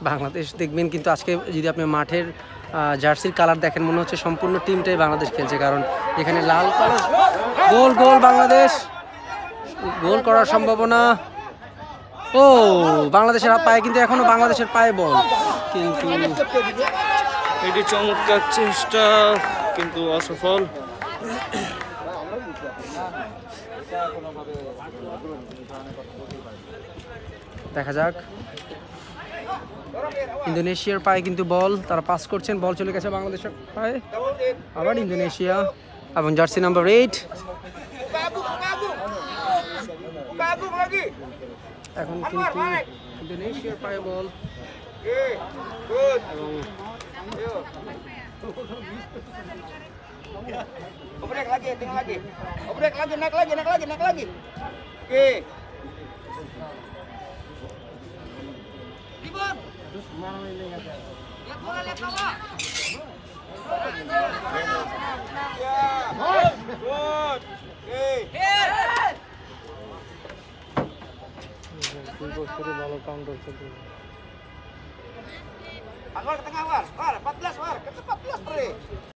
বাংলাদেশ দেখবেন কিন্তু আজকে যদি আপনি মাঠের জার্সির কালার দেখেন মনে হচ্ছে সম্পূর্ণ টিমটাই বাংলাদেশ খেলছে, কারণ এখানে লাল কালার। গোল গোল বাংলাদেশ, গোল করার সম্ভাবনা। ও বাংলাদেশের পায়ে কিন্তু এখনো বাংলাদেশের পায়ে বল, কিন্তু এটি চমৎকার চেষ্টা কিন্তু অসফল। দেখা যাক, ইন্দোনেশিয়ার পায়ে কিন্তু বল, তারা পাস করছেন, বল চলে গেছে বাংলাদেশের পায়ে। আবার ইন্দোনেশিয়া এবং জার্সি নাম্বার 8 এখন কিন্তু ইন্দোনেশিয়ার পায়ে বল এবং obrek lagi, tinggal lagi. Obrek lagi, naik lagi, naik lagi, naik lagi. Oke. Ribut. Lihat bola, lihat bola. Ya. Good. Oke. ভালো কাউন্টার চলছে। War ke tengah, War. War, 14, War. Ke 14, Bre.